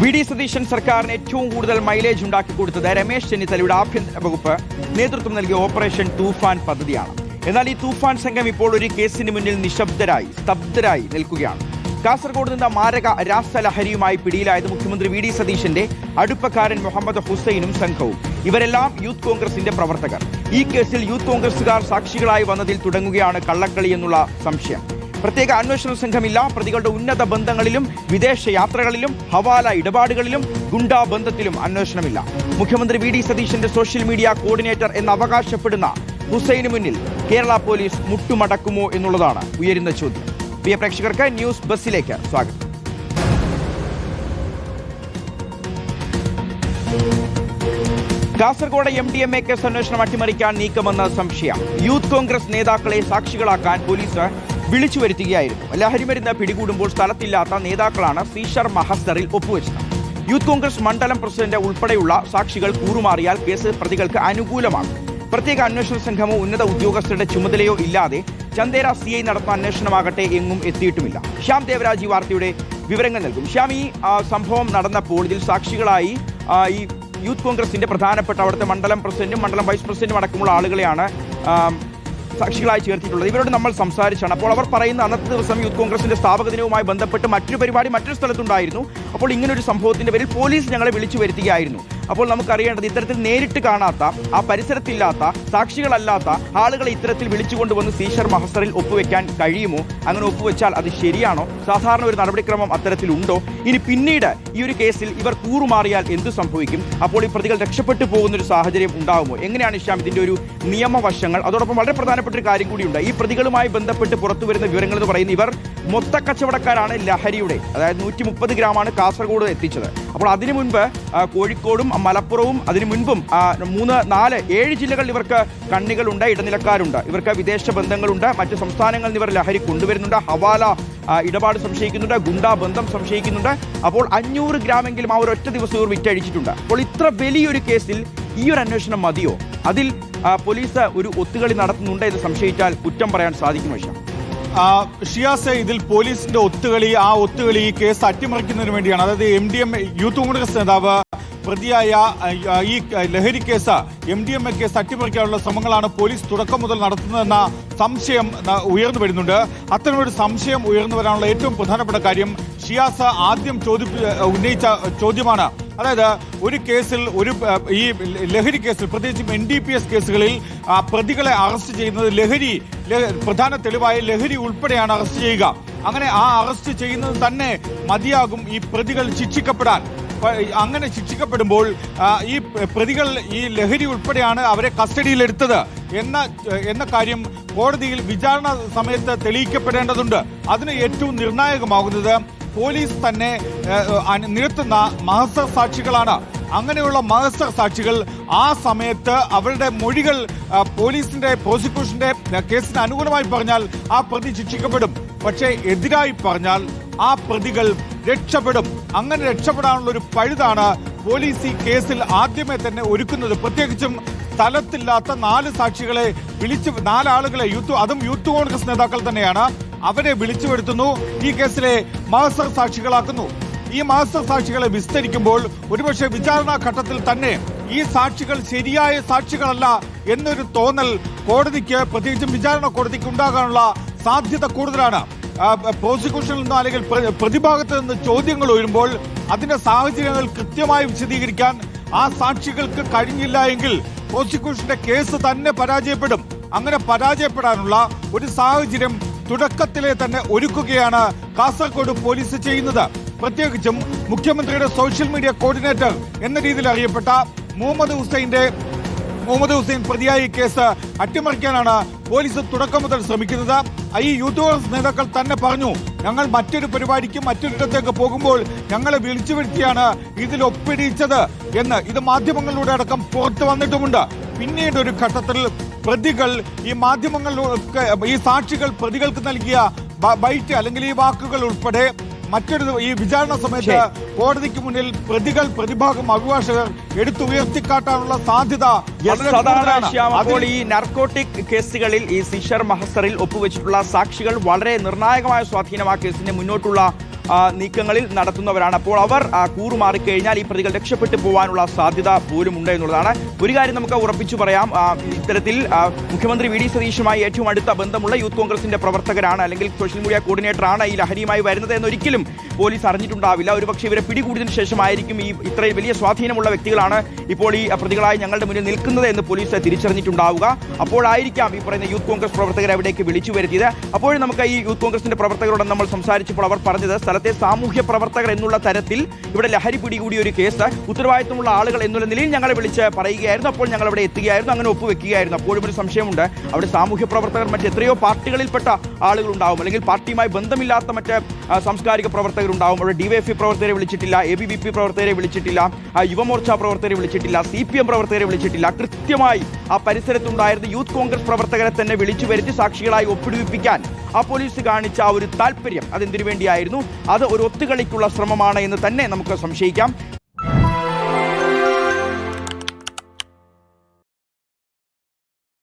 VD. Satheesan സർക്കാരിന് ഏറ്റവും കൂടുതൽ മൈലേജ് ഉണ്ടാക്കി കൊടുത്തത് രമേശ് ചെന്നിത്തലയുടെ ആഭ്യന്തര വകുപ്പ് നേതൃത്വം നൽകിയ ഓപ്പറേഷൻ തൂഫാൻ പദ്ധതിയാണ്. എന്നാൽ ഈ തൂഫാൻ സംഘം ഇപ്പോൾ ഒരു കേസിന് മുന്നിൽ സ്തബ്ധരായി നിൽക്കുകയാണ്. കാസർഗോഡ് നിന്ന് മാരക രാസലഹരിയുമായി പിടിയിലായത് മുഖ്യമന്ത്രി വി.ഡി. സതീശന്റെ അടുപ്പക്കാരൻ മുഹമ്മദ് ഹുസൈനും സംഘവും. ഇവരെല്ലാം യൂത്ത് കോൺഗ്രസിന്റെ പ്രവർത്തകർ. ഈ കേസിൽ യൂത്ത് കോൺഗ്രസുകാർ സാക്ഷികളായി വന്നതിൽ തുടങ്ങുകയാണ് കള്ളക്കളി എന്നുള്ള സംശയം. പ്രത്യേക അന്വേഷണ സംഘമില്ല. പ്രതികളുടെ ഉന്നത ബന്ധങ്ങളിലും വിദേശ യാത്രകളിലും ഹവാല ഇടപാടുകളിലും ഗുണ്ടാ ബന്ധത്തിലും അന്വേഷണമില്ല. മുഖ്യമന്ത്രി വി.ഡി. സതീശന്റെ സോഷ്യൽ മീഡിയ കോർഡിനേറ്റർ എന്ന് അവകാശപ്പെടുന്ന ഹുസൈന് മുന്നിൽ കേരള പോലീസ് മുട്ടുമടക്കുമോ എന്നുള്ളതാണ് ഉയരുന്ന ചോദ്യം. പ്രിയ പ്രേക്ഷകർക്ക് ന്യൂസ് ബസ്സിലേക്ക് സ്വാഗതം. കാസർഗോഡ് MDMA കേസ് അന്വേഷണം അട്ടിമറിക്കാൻ നീക്കമെന്ന സംശയം. യൂത്ത് കോൺഗ്രസ് നേതാക്കളെ സാക്ഷികളാക്കാൻ പോലീസ് വിളിച്ചു വരുത്തുകയായിരുന്നു. ലഹരിമരുന്ന് പിടികൂടുമ്പോൾ സ്ഥലത്തില്ലാത്ത നേതാക്കളാണ് സീഷർ മഹസറിൽ ഒപ്പുവെച്ചത്. യൂത്ത് കോൺഗ്രസ് മണ്ഡലം പ്രസിഡന്റ് ഉൾപ്പെടെയുള്ള സാക്ഷികൾ കൂറുമാറിയാൽ കേസ് പ്രതികൾക്ക് അനുകൂലമാകും. പ്രത്യേക അന്വേഷണ സംഘമോ ഉന്നത ഉദ്യോഗസ്ഥരുടെ ചുമതലയോ ഇല്ലാതെ ചന്ദേര CI നടത്തുന്ന അന്വേഷണമാകട്ടെ എങ്ങും എത്തിയിട്ടുമില്ല. ശ്യാം ദേവരാജ് ഈ വാർത്തയുടെ വിവരങ്ങൾ നൽകും. ശ്യാം, ഈ സംഭവം നടന്നപ്പോൾ ഇതിൽ സാക്ഷികളായി ഈ യൂത്ത് കോൺഗ്രസിന്റെ പ്രധാനപ്പെട്ട അവിടുത്തെ മണ്ഡലം പ്രസിഡന്റും മണ്ഡലം വൈസ് പ്രസിഡന്റും അടക്കമുള്ള ആളുകളെയാണ് സാക്ഷികളായി ചേർത്തിട്ടുള്ളത്. ഇവരോട് നമ്മൾ സംസാരിച്ചാണ്. അപ്പോൾ അവർ പറയുന്ന അന്നത്തെ ദിവസം യൂത്ത് കോൺഗ്രസിന്റെ സ്ഥാപക ദിനവുമായി ബന്ധപ്പെട്ട് മറ്റൊരു പരിപാടി മറ്റൊരു സ്ഥലത്തുണ്ടായിരുന്നു. അപ്പോൾ ഇങ്ങനൊരു സംഭവത്തിന്റെ പേരിൽ പോലീസ് ഞങ്ങളെ വിളിച്ചു വരുത്തുകയായിരുന്നു. അപ്പോൾ നമുക്കറിയേണ്ടത് ഇത്തരത്തിൽ നേരിട്ട് കാണാത്ത, ആ പരിസരത്തില്ലാത്ത, സാക്ഷികളല്ലാത്ത ആളുകളെ ഇത്തരത്തിൽ വിളിച്ചുകൊണ്ടുവന്ന് സീഷർ മഹസറിൽ ഒപ്പുവെക്കാൻ കഴിയുമോ? അങ്ങനെ ഒപ്പുവെച്ചാൽ അത് ശരിയാണോ? സാധാരണ ഒരു നടപടിക്രമം അത്തരത്തിലുണ്ടോ? ഇനി പിന്നീട് ഈ ഒരു കേസിൽ ഇവർ കൂറുമാറിയാൽ എന്ത് സംഭവിക്കും? അപ്പോൾ ഈ പ്രതികൾ രക്ഷപ്പെട്ടു പോകുന്നൊരു സാഹചര്യം ഉണ്ടാകുമോ? എങ്ങനെയാണ് ശ്യാം ഇതിന്റെ ഒരു നിയമവശങ്ങൾ? അതോടൊപ്പം വളരെ പ്രധാനപ്പെട്ട ഒരു കാര്യം കൂടിയുണ്ട്. ഈ പ്രതികളുമായി ബന്ധപ്പെട്ട് പുറത്തു വരുന്ന വിവരങ്ങൾ എന്ന് പറയുന്നത് ഇവർ മൊത്ത കച്ചവടക്കാരാണ്. ലഹരിയുടെ, അതായത് 130 ഗ്രാമാണ് കാസർഗോഡ് എത്തിച്ചത്. അപ്പോൾ അതിനു മുൻപ് കോഴിക്കോടും മലപ്പുറവും അതിനു മുൻപും 3, 4, 7 ജില്ലകളിൽ ഇവർക്ക് കണ്ണികളുണ്ട്, ഇടനിലക്കാരുണ്ട്. ഇവർക്ക് വിദേശ ബന്ധങ്ങളുണ്ട്. മറ്റ് സംസ്ഥാനങ്ങളിൽ നിന്ന് ഇവർ ലഹരി കൊണ്ടുവരുന്നുണ്ട്. ഹവാല ഇടപാട് സംശയിക്കുന്നുണ്ട്. ഗുണ്ടാ ബന്ധം സംശയിക്കുന്നുണ്ട്. അപ്പോൾ 500 ഗ്രാമെങ്കിലും ആ ഒരൊറ്റ ദിവസം ഇവർ വിറ്റഴിച്ചിട്ടുണ്ട്. അപ്പോൾ ഇത്ര വലിയൊരു കേസിൽ ഈ ഒരു അന്വേഷണം മതിയോ? അതിൽ പോലീസ് ഒരു ഒത്തുകളി നടത്തുന്നുണ്ട് എന്ന് സംശയിച്ചാൽ കുറ്റം പറയാൻ സാധിക്കുമോ? ഷിയാസ്, ഇതിൽ പോലീസിന്റെ ഒത്തുകളി, ആ ഒത്തുകളി ഈ കേസ് അട്ടിമറിക്കുന്നതിന് വേണ്ടിയാണ്. അതായത് MDMA യൂത്ത് കോൺഗ്രസ് നേതാവ് പ്രതിയായ ഈ ലഹരി കേസ് MDMA കേസ് അട്ടിമറിക്കാനുള്ള ശ്രമങ്ങളാണ് പോലീസ് തുടക്കം മുതൽ നടത്തുന്നതെന്ന സംശയം ഉയർന്നു വരുന്നുണ്ട്. അത്തരമൊരു സംശയം ഉയർന്നു വരാനുള്ള ഏറ്റവും പ്രധാനപ്പെട്ട കാര്യം ഷിയാസ് ആദ്യം ഉന്നയിച്ച ചോദ്യമാണ്. അതായത് ഒരു കേസിൽ, ഈ ലഹരി കേസിൽ, പ്രത്യേകിച്ചും NDPS കേസുകളിൽ പ്രതികളെ അറസ്റ്റ് ചെയ്യുന്നത് പ്രധാന തെളിവായ ലഹരി ഉൾപ്പെടെയാണ് അറസ്റ്റ് ചെയ്യുക. അങ്ങനെ ആ അറസ്റ്റ് ചെയ്യുന്നത് തന്നെ മതിയാകും ഈ പ്രതികൾ ശിക്ഷിക്കപ്പെടാൻ. അങ്ങനെ ശിക്ഷിക്കപ്പെടുമ്പോൾ ഈ പ്രതികൾ ഈ ലഹരി ഉൾപ്പെടെയാണ് അവരെ കസ്റ്റഡിയിലെടുത്തത് എന്ന കാര്യം കോടതിയിൽ വിചാരണ സമയത്ത് തെളിയിക്കപ്പെടേണ്ടതുണ്ട്. അതിന് ഏറ്റവും നിർണായകമാകുന്നത് പോലീസ് തന്നെ നിരത്തുന്ന മഹസർ സാക്ഷികളാണ്. അങ്ങനെയുള്ള മഹസർ സാക്ഷികൾ ആ സമയത്ത് അവരുടെ മൊഴികൾ പ്രോസിക്യൂഷന്റെ കേസിന് അനുകൂലമായി പറഞ്ഞാൽ ആ പ്രതി ശിക്ഷിക്കപ്പെടും. പക്ഷേ എതിരായി പറഞ്ഞാൽ ആ പ്രതികൾ രക്ഷപ്പെടും. അങ്ങനെ രക്ഷപ്പെടാനുള്ള ഒരു പഴുതാണ് പോലീസ് ഈ കേസിൽ ആദ്യമേ തന്നെ ഒരുക്കുന്നത്. പ്രത്യേകിച്ചും സ്ഥലത്തില്ലാത്ത 4 സാക്ഷികളെ 4 ആളുകളെ അതും യൂത്ത് കോൺഗ്രസ് നേതാക്കൾ തന്നെയാണ്. അവരെ വിളിച്ചു വരുത്തുന്നു, ഈ കേസിലെ മഹസർ സാക്ഷികളാക്കുന്നു. ഈ മഹസർ സാക്ഷികളെ വിസ്തരിക്കുമ്പോൾ ഒരുപക്ഷെ വിചാരണാ ഘട്ടത്തിൽ തന്നെ ഈ സാക്ഷികൾ ശരിയായ സാക്ഷികളല്ല എന്നൊരു തോന്നൽ കോടതിക്ക്, പ്രത്യേകിച്ചും വിചാരണ കോടതിക്ക് ഉണ്ടാകാനുള്ള സാധ്യത കൂടുതലാണ്. പ്രോസിക്യൂഷനിൽ നിന്നോ അല്ലെങ്കിൽ പ്രതിഭാഗത്ത് നിന്ന് ചോദ്യങ്ങൾ ഉയരുമ്പോൾ അതിന്റെ സാഹചര്യങ്ങൾ കൃത്യമായി വിശദീകരിക്കാൻ ആ സാക്ഷികൾക്ക് കഴിഞ്ഞില്ല എങ്കിൽ പ്രോസിക്യൂഷന്റെ കേസ് തന്നെ പരാജയപ്പെടും. അങ്ങനെ പരാജയപ്പെടാനുള്ള ഒരു സാഹചര്യം തുടക്കത്തിലെ തന്നെ ഒരുക്കുകയാണ് കാസർഗോഡ് പോലീസ് ചെയ്യുന്നത്. പ്രത്യേകിച്ചും മുഖ്യമന്ത്രിയുടെ സോഷ്യൽ മീഡിയ കോർഡിനേറ്റർ എന്ന രീതിയിൽ അറിയപ്പെട്ട മുഹമ്മദ് ഹുസൈൻ പ്രതിയായ കേസ് അട്ടിമറിക്കാനാണ് പോലീസ് തുടക്കം മുതൽ ശ്രമിക്കുന്നത്. ഈ യൂത്ത് കോൺഗ്രസ് നേതാക്കൾ തന്നെ പറഞ്ഞു, ഞങ്ങൾ മറ്റൊരു പരിപാടിക്ക് മറ്റൊരിടത്തേക്ക് പോകുമ്പോൾ ഞങ്ങളെ വിളിച്ചു വരുത്തിയാണ് ഇതിൽ ഒപ്പിടിച്ചത് എന്ന്. ഇത് മാധ്യമങ്ങളിലൂടെ അടക്കം പുറത്തു വന്നിട്ടുമുണ്ട്. പിന്നീട് ഒരു ഘട്ടത്തിൽ പ്രതികൾ ഈ സാക്ഷികൾ പ്രതികൾക്ക് നൽകിയ ബൈറ്റ് അല്ലെങ്കിൽ ഈ വാക്കുകൾ ഉൾപ്പെടെ ഈ വിചാരണ സമയത്ത് കോടതിക്ക് മുന്നിൽ പ്രതിഭാഗം അഭിഭാഷകർ എടുത്തുയർത്തിക്കാട്ടാനുള്ള സാധ്യത. അപ്പോൾ ഈ നാർക്കോട്ടിക് കേസുകളിൽ ഈ സീഷർ മഹസറിൽ ഒപ്പുവെച്ചിട്ടുള്ള സാക്ഷികൾ വളരെ നിർണായകമായ സ്വാധീനം ആ കേസിന്റെ മുന്നോട്ടുള്ള നീക്കങ്ങളിൽ നടത്തുന്നവരാണ്. അപ്പോൾ അവർ കൂറുമാറിക്കഴിഞ്ഞാൽ ഈ പ്രതികൾ രക്ഷപ്പെട്ടു പോകാനുള്ള സാധ്യത പോലും ഉണ്ട് എന്നുള്ളതാണ്. ഒരു കാര്യം നമുക്ക് ഉറപ്പിച്ചു പറയാം, ഇത്തരത്തിൽ മുഖ്യമന്ത്രി വി ഡി സതീഷുമായി ഏറ്റവും അടുത്ത ബന്ധമുള്ള യൂത്ത് കോൺഗ്രസിന്റെ പ്രവർത്തകരാണ് അല്ലെങ്കിൽ സോഷ്യൽ മീഡിയ കോർഡിനേറ്ററാണ് ഈ ലഹരിയുമായി വരുന്നത് എന്നൊരിക്കലും പോലീസ് അറിഞ്ഞിട്ടുണ്ടാവില്ല. ഒരുപക്ഷെ ഇവരെ പിടികൂടിയതിനു ശേഷമായിരിക്കും ഈ ഇത്രയും വലിയ സ്വാധീനമുള്ള വ്യക്തികളാണ് ഇപ്പോൾ ഈ പ്രതികളായി ഞങ്ങളുടെ മുന്നിൽ നിൽക്കുന്നത് എന്ന് പോലീസ് തിരിച്ചറിഞ്ഞിട്ടുണ്ടാവുക. അപ്പോഴായിരിക്കാം ഈ പറയുന്ന യൂത്ത് കോൺഗ്രസ് പ്രവർത്തകരെ അവിടേക്ക് വിളിച്ചു വരുത്തിയത്. അപ്പോഴും നമുക്ക് ഈ യൂത്ത് കോൺഗ്രസിന്റെ പ്രവർത്തകരോട് നമ്മൾ സംസാരിച്ചപ്പോൾ അവർ പറഞ്ഞത് സ്ഥലത്തെ സാമൂഹ്യ പ്രവർത്തകർ എന്നുള്ള തരത്തിൽ ഇവിടെ ലഹരി പിടികൂടിയ ഒരു കേസ് ഉത്തരവാദിത്തമുള്ള ആളുകൾ എന്നുള്ള നിലയിൽ ഞങ്ങളെ വിളിച്ച് പറയുകയായിരുന്നു. അപ്പോൾ ഞങ്ങൾ അവിടെ എത്തുകയായിരുന്നു, അങ്ങനെ ഒപ്പുവെക്കുകയായിരുന്നു. അപ്പോഴും ഒരു സംശയമുണ്ട്, അവിടെ സാമൂഹ്യ പ്രവർത്തകർ മറ്റെത്രയോ പാർട്ടികളിൽപ്പെട്ട ആളുകൾ ഉണ്ടാവും, അല്ലെങ്കിൽ പാർട്ടിയുമായി ബന്ധമില്ലാത്ത മറ്റ് സാംസ്കാരിക പ്രവർത്തകർ ഉണ്ടാവും. അവിടെ ഡിവൈഎഫ്ഐ പ്രവർത്തകരെ വിളിച്ചിട്ടില്ല, ABVP പ്രവർത്തകരെ വിളിച്ചിട്ടില്ല, യുവമോർച്ച പ്രവർത്തകരെ വിളിച്ചിട്ടില്ല, CPM പ്രവർത്തകരെ വിളിച്ചിട്ടില്ല. കൃത്യമായി ആ പരിസരത്തുണ്ടായിരുന്ന യൂത്ത് കോൺഗ്രസ് പ്രവർത്തകരെ തന്നെ വിളിച്ചു വരുത്തി സാക്ഷികളായി ഒപ്പിടുവിപ്പിക്കാൻ ആ പോലീസ് കാണിച്ച ആ ഒരു താല്പര്യം അതെന്തിനു വേണ്ടിയായിരുന്നു? അത് ഒരു ഒത്തുകളിക്കുള്ള ശ്രമമാണ് എന്ന് തന്നെ നമുക്ക് സംശയിക്കാം.